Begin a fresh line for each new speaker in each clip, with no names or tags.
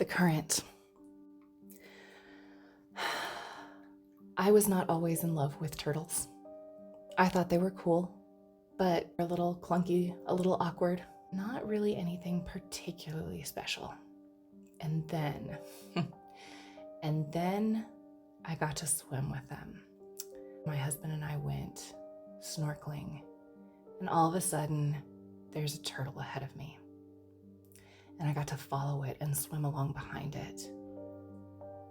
The current. I was not always in love with turtles. I thought they were cool, but a little clunky, a little awkward, not really anything particularly special. And then, and then I got to swim with them. My husband and I went snorkeling, and all of a sudden, there's a turtle ahead of me. And I got to follow it and swim along behind it.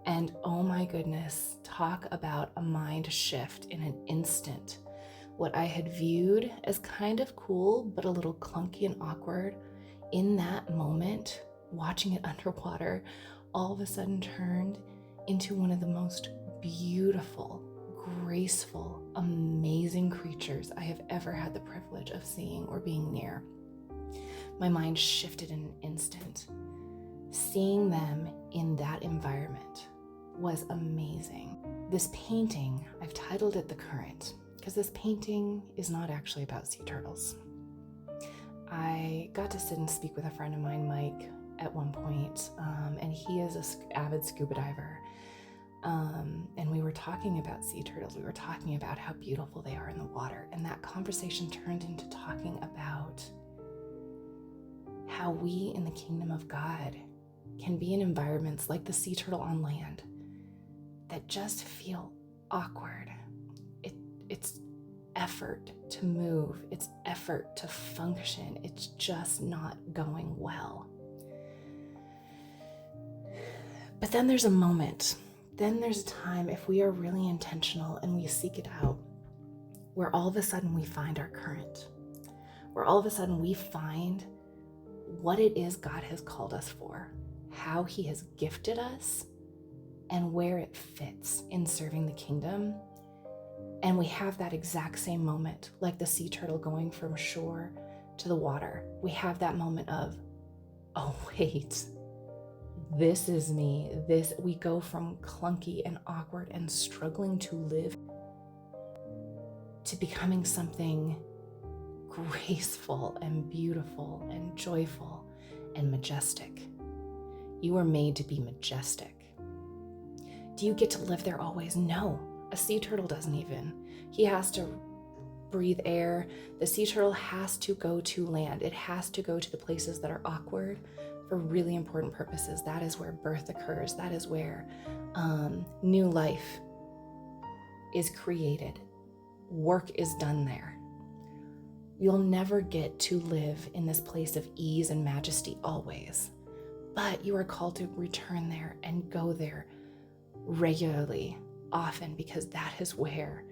And oh my goodness, talk about a mind shift in an instant. What I had viewed as kind of cool, but a little clunky and awkward, in that moment, watching it underwater, all of a sudden turned into one of the most beautiful, graceful, amazing creatures I have ever had the privilege of seeing or being near. My mind shifted in an instant. Seeing them in that environment was amazing. This painting, I've titled it The Current, because this painting is not actually about sea turtles. I got to sit and speak with a friend of mine, Mike, at one point, and he is an avid scuba diver. And we were talking about sea turtles. We were talking about how beautiful they are in the water. And that conversation turned into talking about how we in the kingdom of God can be in environments like the sea turtle on land that just feel awkward. It's effort to move. It's effort to function. It's just not going well. But then there's a moment. Then there's a time, if we are really intentional and we seek it out, where all of a sudden we find our current, where all of a sudden we find what it is God has called us for, how he has gifted us, and where it fits in serving the kingdom. And we have that exact same moment, like the sea turtle going from shore to the water. We have that moment of, oh wait, this is me. We go from clunky and awkward and struggling to live to becoming something graceful and beautiful and joyful and majestic. You are made to be majestic. Do you get to live there always? No, a sea turtle doesn't even. He has to breathe air. The sea turtle has to go to land. It has to go to the places that are awkward for really important purposes. That is where birth occurs. That is where new life is created. Work is done there. You'll never get to live in this place of ease and majesty always, but you are called to return there and go there regularly, often, because that is where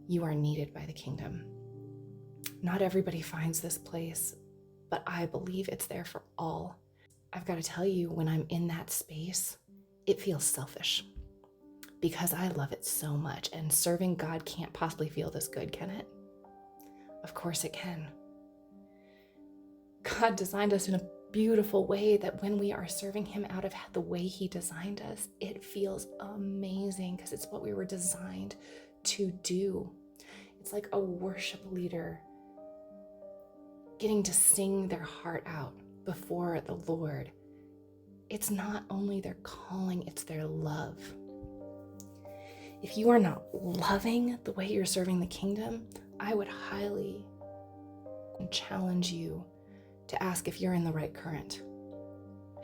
you are needed by the kingdom. Not everybody finds this place, but I believe it's there for all. I've got to tell you, when I'm in that space, it feels selfish because I love it so much, and serving God can't possibly feel this good, can it? Of course it can. God designed us in a beautiful way that when we are serving him out of the way he designed us, it feels amazing because it's what we were designed to do. It's like a worship leader getting to sing their heart out before the Lord. It's not only their calling, it's their love. If you are not loving the way you're serving the kingdom, I would highly challenge you to ask if you're in the right current.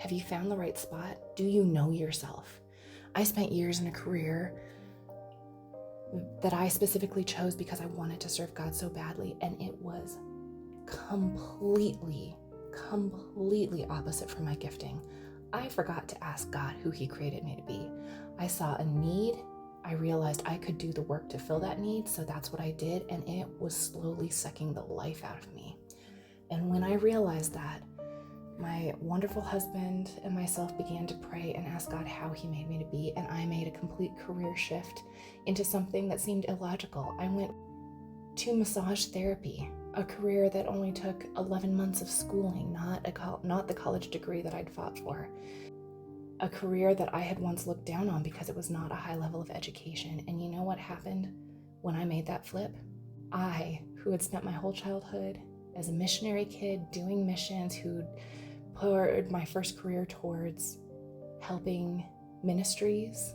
Have you found the right spot? Do you know yourself? I spent years in a career that I specifically chose because I wanted to serve God so badly, and it was completely opposite from my gifting. I forgot to ask God who he created me to be. I saw a need. I realized I could do the work to fill that need, so that's what I did, and it was slowly sucking the life out of me. And when I realized that, my wonderful husband and myself began to pray and ask God how he made me to be, and I made a complete career shift into something that seemed illogical. I went to massage therapy, a career that only took 11 months of schooling, not the college degree that I'd fought for. A career that I had once looked down on because it was not a high level of education. And you know what happened when I made that flip? I, who had spent my whole childhood as a missionary kid doing missions, who'd poured my first career towards helping ministries.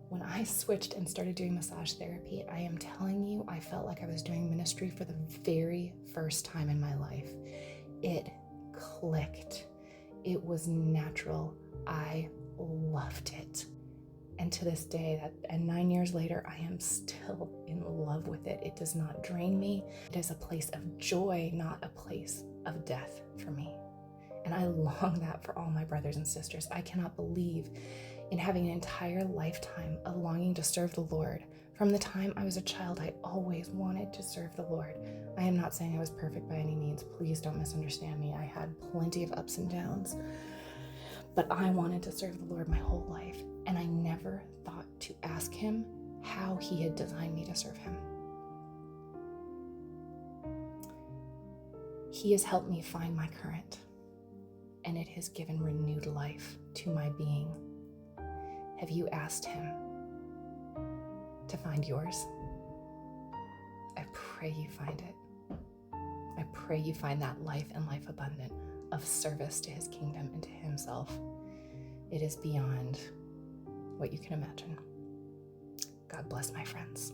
When I switched and started doing massage therapy, I am telling you, I felt like I was doing ministry for the very first time in my life. It clicked. It was natural. I loved it. And to this day, and 9 years later, I am still in love with it. It does not drain me. It is a place of joy, not a place of death for me. And I long that for all my brothers and sisters. I cannot believe in having an entire lifetime of longing to serve the Lord. From the time I was a child, I always wanted to serve the Lord. I am not saying I was perfect by any means. Please don't misunderstand me. I had plenty of ups and downs. But I wanted to serve the Lord my whole life, and I never thought to ask him how he had designed me to serve him. He has helped me find my current, and it has given renewed life to my being. Have you asked him to find yours? I pray you find it. I pray you find that life and life abundant of service to his kingdom and to himself. It is beyond what you can imagine. God bless, my friends.